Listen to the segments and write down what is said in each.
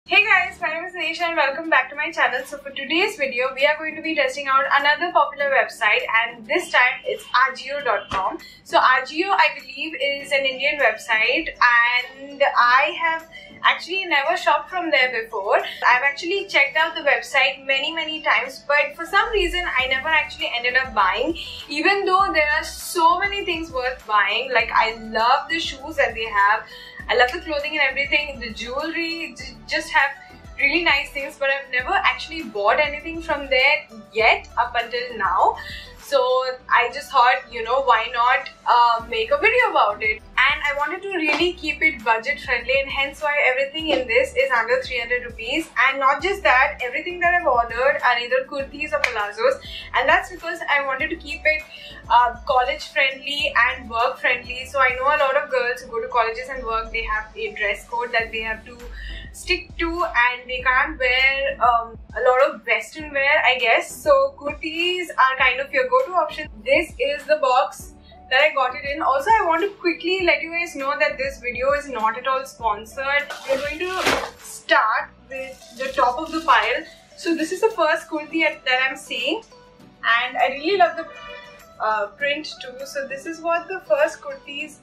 Hey guys, my name is Nisha and welcome back to my channel. So for today's video, we are going to be testing out another popular website, and this time it's Ajio.com. So Ajio, I believe, is an Indian website and I have actually never shopped from there before. I've actually checked out the website many times, but for some reason I never actually ended up buying, even though there are so many things worth buying. Like, I love the shoes that they have, I love the clothing and everything, the jewelry, just have really nice things, but I've never actually bought anything from there yet up until now. So I just thought, why not make a video about it. And I wanted to really keep it budget friendly, and hence why everything in this is under 300 rupees. And not just that, everything that I've ordered are either kurtis or palazzos, and that's because I wanted to keep it college friendly and work friendly. So I know a lot of girls who go to colleges and work, they have a dress code that they have to stick to, and they can't wear a lot of western wear, I guess. So kurtis are kind of your go-to option. This is the box that I got it in. Also, I want to quickly let you guys know that this video is not at all sponsored. We're going to start with the top of the pile. So this is the first kurti that I'm seeing, and I really love the print too. So this is what the first kurtis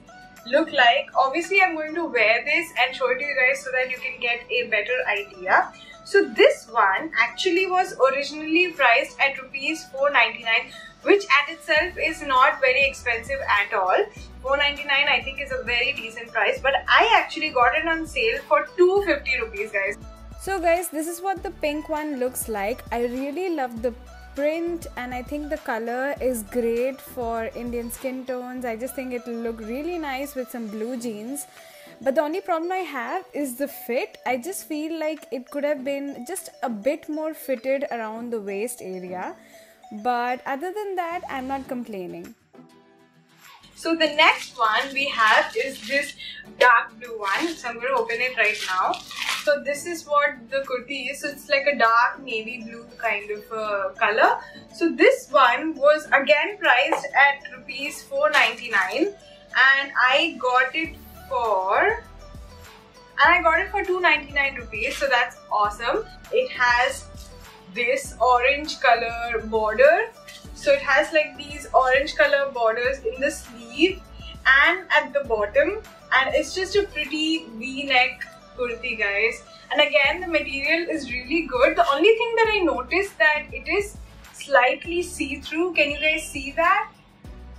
look like. Obviously, I'm going to wear this and show it to you guys so that you can get a better idea. So this one actually was originally priced at rupees 499, which at itself is not very expensive at all. 499 I think is a very decent price, but I actually got it on sale for 250 rupees, guys. So guys, this is what the pink one looks like. I really love the print and I think the color is great for Indian skin tones. I just think it will look really nice with some blue jeans. But the only problem I have is the fit. I just feel like it could have been just a bit more fitted around the waist area. But other than that, I'm not complaining. So the next one we have is this dark blue one. So I'm going to open it right now. So this is what the kurti is. So it's like a dark navy blue kind of color. So this one was again priced at rupees 499, and I got it for 299 rupees. So that's awesome. It has this orange color border. So it has like these orange color borders in the sleeve and at the bottom, and it's just a pretty V-neck kurti, guys. And again, the material is really good. The only thing that I noticed that it is slightly see-through. Can you guys see that?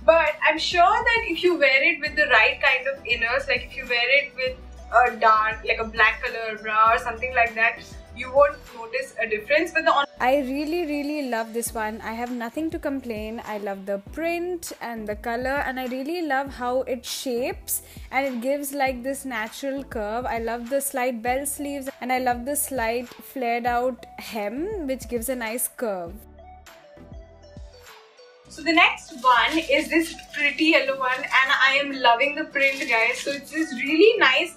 But I'm sure that if you wear it with the right kind of inners, like if you wear it with a dark, like a black color bra or something like that, you won't notice a difference. But I really love this one. I have nothing to complain. I love the print and the color, and I really love how it shapes and it gives like this natural curve. I love the slight bell sleeves and I love the slight flared out hem, which gives a nice curve. So the next one is this pretty yellow one, and I am loving the print, guys. So it's this really nice,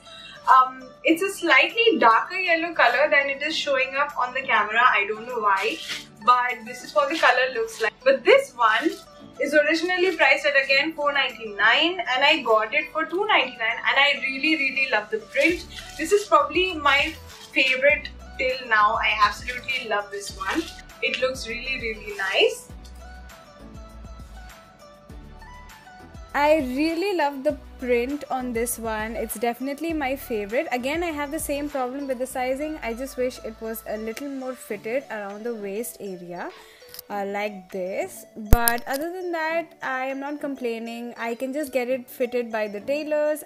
it's a slightly darker yellow color than it is showing up on the camera. I don't know why, but this is what the color looks like. But this one is originally priced at again 499, and I got it for 299, and I really love the print. This is probably my favorite till now. I absolutely love this one. It looks really nice. I really love the print on this one. It's definitely my favorite. Again, I have the same problem with the sizing. I just wish it was a little more fitted around the waist area like this. But other than that, I am not complaining. I can just get it fitted by the tailors.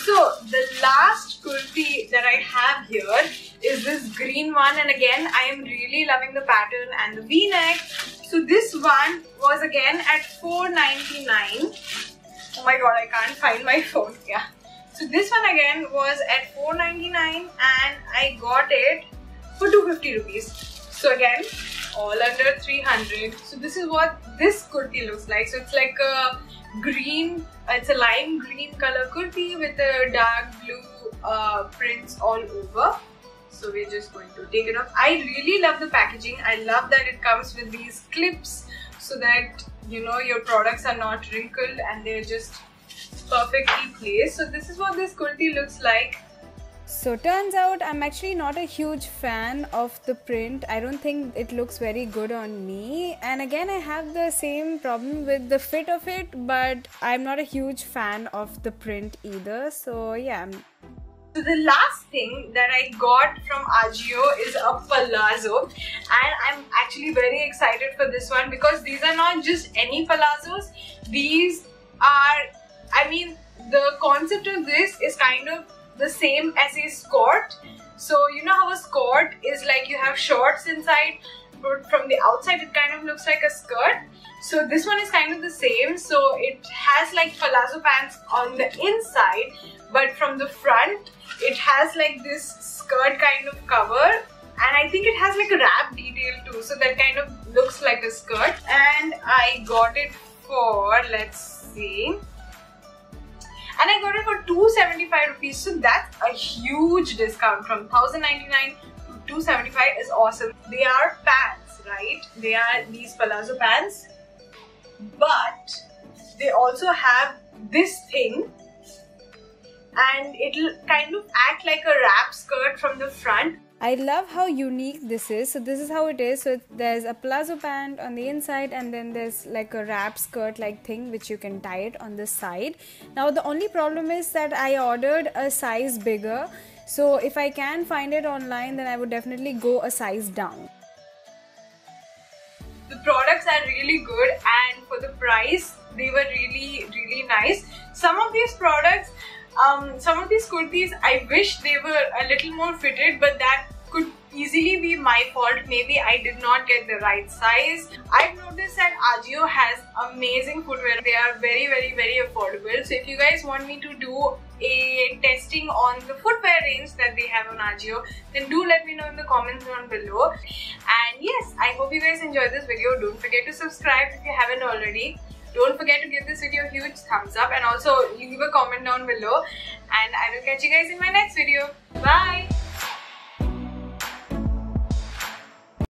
So the last kurti that I have here is this green one, and again I am really loving the pattern and the V-neck. So this one was again at 499. Oh my god, I can't find my phone. Yeah. So this one again was at 499, and I got it for 250 rupees. So again, all under 300. So this is what this kurti looks like. So it's like a green, it's a lime green color kurti with a dark blue prints all over. So we're just going to take it off. I really love the packaging. I love that it comes with these clips so that your products are not wrinkled and they're just perfectly placed. So this is what this kurti looks like. So turns out I'm actually not a huge fan of the print. I don't think it looks very good on me. And again, I have the same problem with the fit of it, but I'm not a huge fan of the print either. So yeah. So the last thing that I got from Ajio is a palazzo, and I'm actually very excited for this one because these are not just any palazzos. These are, I mean, the concept of this is kind of the same as a skirt. So you know how a skirt is like you have shorts inside, but from the outside it kind of looks like a skirt. So this one is kind of the same. So it has like palazzo pants on the inside, but from the front it has like this skirt kind of cover, and I think it has like a wrap detail too, so that kind of looks like a skirt. And I got it for, let's see, and I got it for 275 rupees. So that's a huge discount. From 1099 to 275 is awesome. They are pants, right? They are these palazzo pants, but they also have this thing, and it'll kind of act like a wrap skirt from the front. I love how unique this is. So this is how it is. So there's a palazzo pant on the inside, and then there's like a wrap skirt like thing which you can tie it on the side. Now the only problem is that I ordered a size bigger. So if I can find it online, then I would definitely go a size down. The products are really good, and for the price they were really nice. Some of these products, some of these kurtis, I wish they were a little more fitted, but that could easily be my fault. Maybe I did not get the right size. I've noticed that Ajio has amazing footwear. They are very affordable. So if you guys want me to do a testing on the footwear range that they have on Ajio, then do let me know in the comments down below. And yes, I hope you guys enjoyed this video. Don't forget to subscribe if you haven't already. Don't forget to give this video a huge thumbs up, and also leave a comment down below, and I will catch you guys in my next video. Bye!